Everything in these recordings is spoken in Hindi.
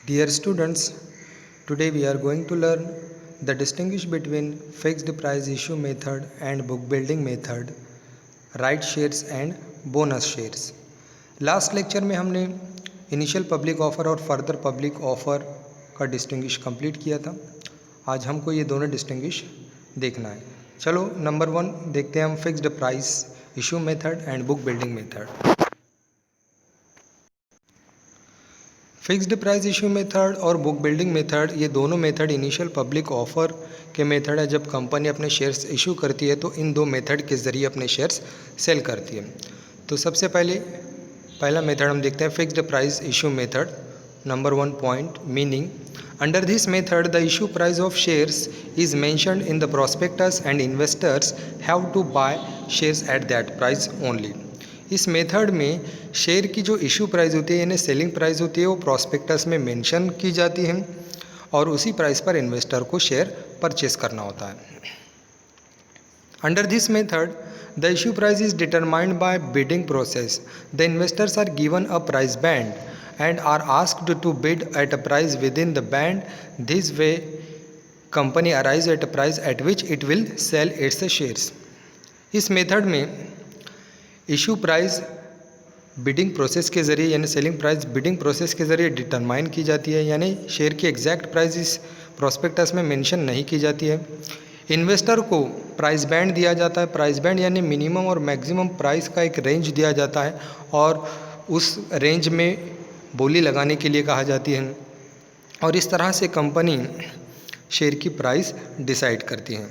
Dear students, today we are going to learn the distinguish between fixed price issue method and book building method, right shares and bonus shares. Last lecture में हमने इनिशियल पब्लिक ऑफ़र और फर्दर पब्लिक ऑफ़र का डिस्टिंग्विश कंप्लीट किया था। आज हमको ये दोनों डिस्टिंग्विश देखना है। चलो नंबर 1 देखते हैं हम fixed price issue method and book building method. Fixed price issue method और बुक बिल्डिंग मेथड ये दोनों मेथड इनिशियल पब्लिक ऑफ़र के मेथड है। जब कंपनी अपने शेयर्स इशू करती है तो इन दो मेथड के ज़रिए अपने शेयर्स सेल करती है। तो सबसे पहला मेथड हम देखते हैं fixed price issue method. Number 1 point meaning, under this method the issue price of shares is mentioned in the prospectus and investors have to buy shares at that price only. इस मेथड में शेयर की जो इशू प्राइस होती है यानी सेलिंग प्राइस होती है वो प्रॉस्पेक्टस में मेंशन की जाती है और उसी प्राइस पर इन्वेस्टर को शेयर परचेस करना होता है। Under this method the issue price is determined by bidding process. The investors are given a price band and are asked to bid at a price within the band. This way company arrives at a price at which it will sell its shares. इस मेथड में इशू प्राइस बिडिंग प्रोसेस के ज़रिए यानी सेलिंग प्राइस बिडिंग प्रोसेस के ज़रिए डिटरमाइन की जाती है, यानी शेयर की एग्जैक्ट प्राइस इस प्रोस्पेक्टस में मेंशन नहीं की जाती है। इन्वेस्टर को प्राइस बैंड दिया जाता है। प्राइस बैंड यानी मिनिमम और मैक्सिमम प्राइस का एक रेंज दिया जाता है और उस रेंज में बोली लगाने के लिए कहा जाती है और इस तरह से कंपनी शेयर की प्राइस डिसाइड करती है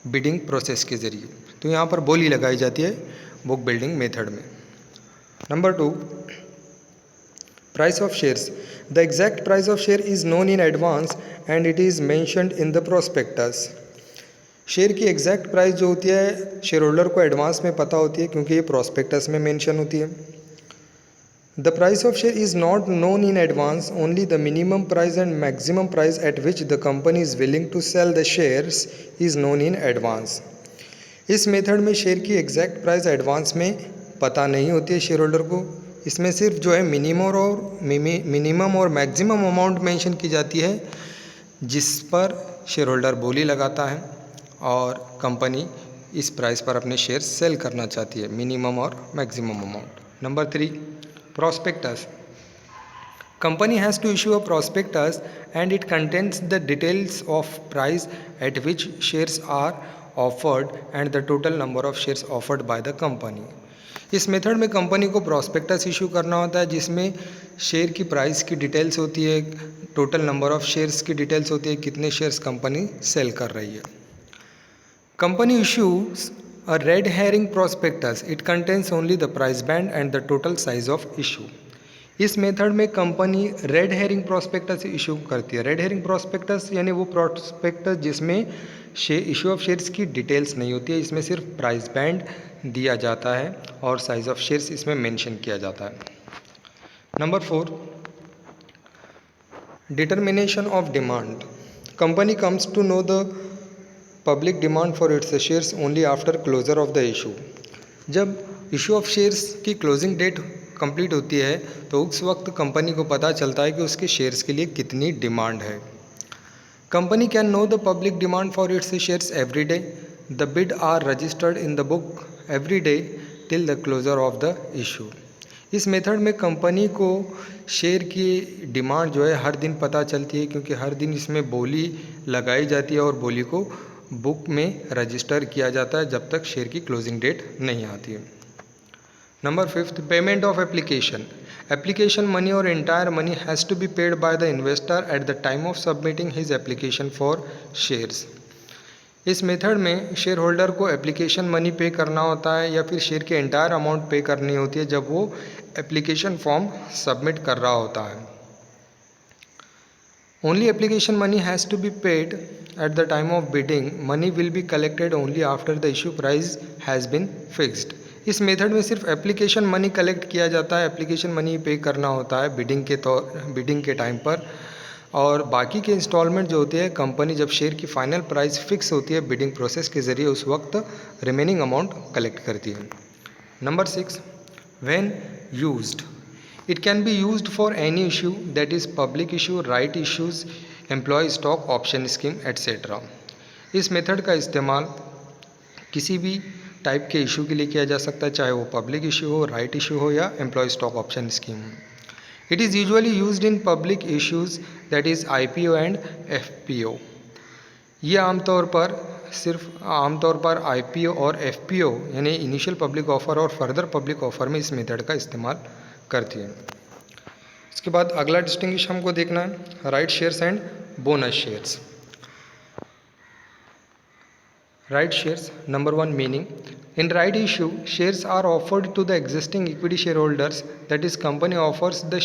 बिडिंग प्रोसेस के ज़रिए। तो यहाँ पर बोली लगाई जाती है बुक बिल्डिंग मेथड में। Number 2, price of shares. The exact price of share is known in advance and it is mentioned in the prospectus. Share की एग्जैक्ट प्राइस जो होती है शेयर होल्डर को एडवांस में पता होती है क्योंकि ये प्रोस्पेक्टस में मेंशन होती है। The price of share is not known in advance. Only the minimum price and maximum price at which the company is willing to sell the shares is known in advance. इस मेथड में शेयर की एग्जैक्ट प्राइस एडवांस में पता नहीं होती है शेयर होल्डर को। इसमें सिर्फ जो है मिनिमम और मैक्सिमम अमाउंट मेंशन की जाती है जिस पर शेयर होल्डर बोली लगाता है और कंपनी इस प्राइस पर अपने शेयर सेल करना चाहती है, मिनिमम और maximum amount. Number 3, prospectus. Company has to issue a prospectus and it contains the details of price at which shares are offered and the total number of shares offered by the company. इस मेथड में कंपनी को प्रॉस्पेक्टस इशू करना होता है जिसमें शेयर की प्राइस की डिटेल्स होती है, टोटल नंबर ऑफ शेयर्स की डिटेल्स होती है, कितने शेयर्स कंपनी सेल कर रही है। Company issues A red herring prospectus. It contains only the price band and the total size of issue. इस मेथड में company red herring prospectus issue करती है। रेड हेरिंग प्रोस्पेक्टस यानी वो प्रोस्पेक्टस जिसमें इशू ऑफ शेयर्स की डिटेल्स नहीं होती है, इसमें सिर्फ प्राइस बैंड दिया जाता है और साइज ऑफ शेयर्स इसमें मेंशन किया जाता है। Number 4, determination of demand. Company comes to know the public demand for its shares only after closure of the issue. जब इशू ऑफ शेयर्स की क्लोजिंग डेट कंप्लीट होती है तो उस वक्त कंपनी को पता चलता है कि उसके शेयर्स के लिए कितनी डिमांड है। Company can know the public demand for its shares every day. The bid are registered in the book every day till the closure of the issue. इस मेथड में कंपनी को शेयर की डिमांड जो है हर दिन पता चलती है क्योंकि हर दिन इसमें बोली लगाई जाती है और बोली को बुक में रजिस्टर किया जाता है जब तक शेयर की क्लोजिंग डेट नहीं आती है। Number 5, payment of application. Application money और entire money has to be paid by the investor at the time of submitting his application for shares. इस मेथड में शेयर होल्डर को एप्लीकेशन मनी पे करना होता है या फिर शेयर के एंटायर अमाउंट पे करनी होती है जब वो एप्लीकेशन फॉर्म सबमिट कर रहा होता है। Only application money has to be paid at the time of bidding. Money will be collected only after the issue price has been fixed. इस मेथड में सिर्फ एप्लीकेशन मनी कलेक्ट किया जाता है, एप्लीकेशन मनी पे करना होता है बिडिंग के टाइम पर और बाकी के इंस्टॉलमेंट जो होते हैं कंपनी जब शेयर की फाइनल प्राइस फिक्स होती है बिडिंग प्रोसेस के ज़रिए उस वक्त रिमेनिंग अमाउंट कलेक्ट करती है। Number 6, when used. It can be used for any issue that is public issue, right issues, employ stock option scheme etcetera. इस मेथड का इस्तेमाल किसी भी टाइप के इशू के लिए किया जा सकता है, चाहे वो पब्लिक इशू हो, राइट इशू हो या एम्प्लॉय स्टॉक ऑप्शन स्कीम हो। It is usually used in public issues that is IPO and FPO। ये आमतौर पर IPO और FPO यानी इनिशियल पब्लिक ऑफर और फर्दर पब्लिक ऑफर में इस मेथड का इस्तेमाल करती है। इसके बाद अगला डिस्टिंग्विश हमको देखना है right shares and bonus shares. Right shares, number 1 meaning. In right issue, shares are offered to the existing equity shareholders. That is, company offers the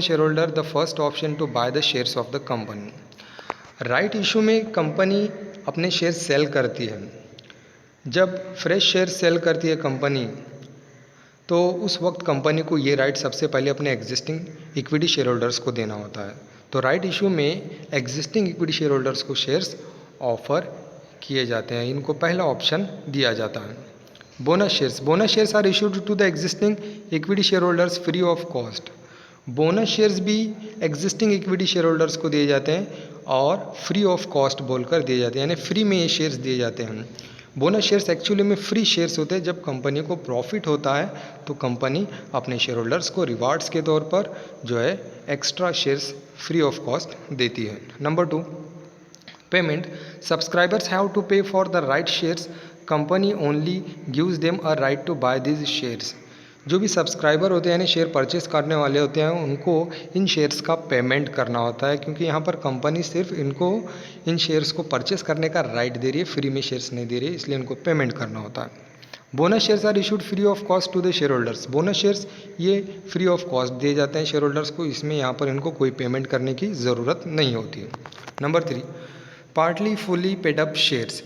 shareholder the first option to buy the shares of the company. Right issue में कंपनी अपने शेयर सेल करती है। जब फ्रेश शेयर सेल करती है कंपनी, तो उस वक्त कंपनी को ये राइट सबसे पहले अपने एग्जिस्टिंग इक्विटी शेयर होल्डर्स को देना होता है। तो राइट इशू में एग्जिस्टिंग इक्विटी शेयर होल्डर्स को शेयर्स ऑफर किए जाते हैं, इनको पहला ऑप्शन दिया जाता है। Bonus shares are issued to the existing equity share holders free of cost. Bonus shares भी एग्जिस्टिंग इक्विटी शेयर होल्डर्स को दिए जाते हैं और फ्री ऑफ कॉस्ट बोलकर दिए जाते हैं, यानी फ्री में ये शेयर्स दिए जाते हैं। बोनस शेयर्स एक्चुअली में फ्री शेयर्स होते हैं। जब कंपनी को प्रॉफिट होता है तो कंपनी अपने शेयर होल्डर्स को रिवार्ड्स के तौर पर जो है extra shares free of cost देती है। Number 2, payment. Subscribers have to pay for the right shares, company only gives them a right to buy this shares. जो भी सब्सक्राइबर होते हैं यानी शेयर परचेस करने वाले होते हैं, उनको इन शेयर्स का पेमेंट करना होता है, क्योंकि यहाँ पर कंपनी सिर्फ इनको इन शेयर्स को परचेस करने का राइट दे रही है, फ्री में शेयर्स नहीं दे रही है, इसलिए इनको पेमेंट करना होता है। Bonus shares are issued free of cost to the share holders. Bonus shares ये फ्री ऑफ कॉस्ट दिए जाते हैं शेयर होल्डर्स को, इसमें यहाँ पर इनको कोई पेमेंट करने की ज़रूरत नहीं होती है। Number 3, partly fully paid up shares.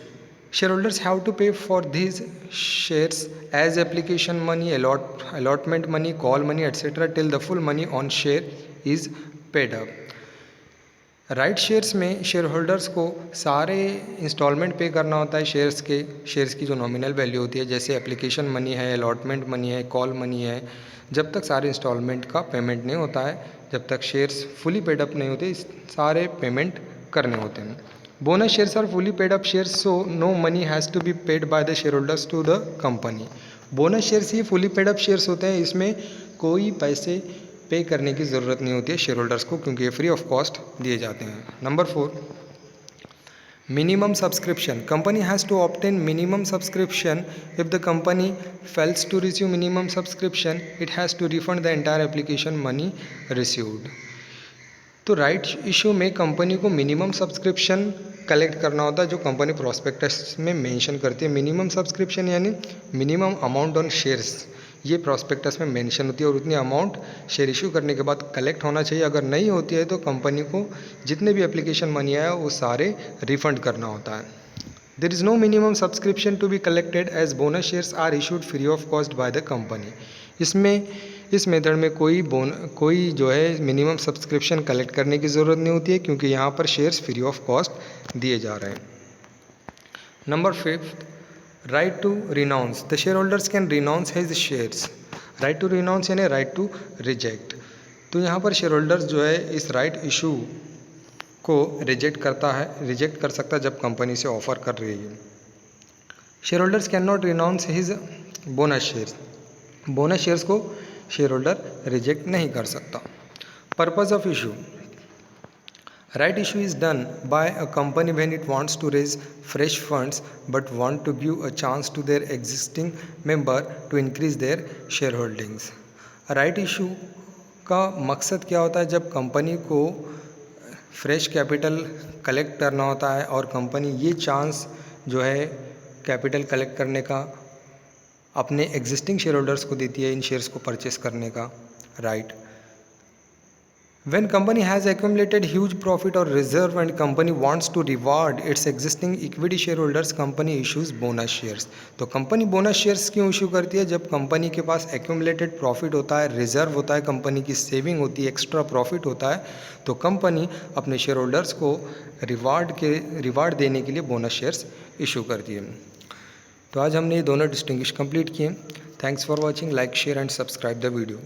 Shareholders have to pay for these shares as application money, allotment money, call money, etc. till the full money on share is paid up. Right shares में शेयर होल्डर्स को सारे इंस्टॉलमेंट पे करना होता है शेयर्स की जो नॉमिनल वैल्यू होती है, जैसे एप्लीकेशन मनी है, अलॉटमेंट मनी है, कॉल मनी है। जब तक सारे इंस्टॉलमेंट का पेमेंट नहीं होता है, जब तक शेयर्स फुली पेड अप नहीं होते, सारे पेमेंट करने होते हैं। Bonus shares are fully paid up shares, so no money has to be paid by the share holders to the company. Bonus shares ही फुली पेड अप शेयर्स होते हैं, इसमें कोई पैसे पे करने की ज़रूरत नहीं होती है शेयर होल्डर्स को, क्योंकि ये फ्री ऑफ कॉस्ट दिए जाते हैं। Number 4, minimum subscription. Company has to obtain minimum subscription. If the company fails to receive minimum subscription, it has to refund the entire application money received. तो राइट इशू में कंपनी को मिनिमम सब्सक्रिप्शन कलेक्ट करना होता है, जो कंपनी प्रोस्पेक्टस में मेंशन करती है। मिनिमम सब्सक्रिप्शन यानी मिनिमम अमाउंट ऑन शेयर्स, ये प्रोस्पेक्टस में मेंशन होती है और उतनी अमाउंट शेयर इशू करने के बाद कलेक्ट होना चाहिए। अगर नहीं होती है तो कंपनी को जितने भी एप्लीकेशन मनी आया वो सारे रिफंड करना होता है। There is no minimum subscription to be collected as bonus shares are issued free of cost by the company. इस मेथड में कोई जो है मिनिमम सब्सक्रिप्शन कलेक्ट करने की ज़रूरत नहीं होती है, क्योंकि यहाँ पर शेयर्स फ्री ऑफ कॉस्ट दिए जा रहे हैं। Number 5, right to renounce. The share holders can renounce his shares. Right to renounce यानी राइट टू रिजेक्ट। तो यहाँ पर शेयर होल्डर्स जो है इस राइट इशू को रिजेक्ट कर सकता है जब कंपनी से ऑफर कर रही है। Share holders can not renounce his bonus shares. Bonus shares को शेयर होल्डर रिजेक्ट नहीं कर सकता। Purpose of issue. Right issue is done by a company when it wants to raise fresh funds but want to give a chance to their existing member to increase their share holdings. Right issue का मकसद क्या होता है? जब कंपनी को फ्रेश कैपिटल कलेक्ट करना होता है और कंपनी ये चांस जो है कैपिटल कलेक्ट करने का अपने एग्जिस्टिंग शेयर होल्डर्स को देती है इन शेयर्स को परचेस करने का right. When company has accumulated huge profit or reserve and company wants to reward its existing equity shareholders, company issues bonus shares। तो कंपनी बोनस शेयर्स क्यों इशू करती है? जब कंपनी के पास एक्यूमुलेटेड प्रॉफिट होता है, रिजर्व होता है, कंपनी की सेविंग होती है, एक्स्ट्रा प्रॉफिट होता है, तो कंपनी अपने शेयर होल्डर्स को रिवार्ड देने के लिए बोनस शेयर्स इशू करती है। तो आज हमने ये दोनों डिस्टिंग्विश कंप्लीट किए। Thanks for watching. Like, share and subscribe the video.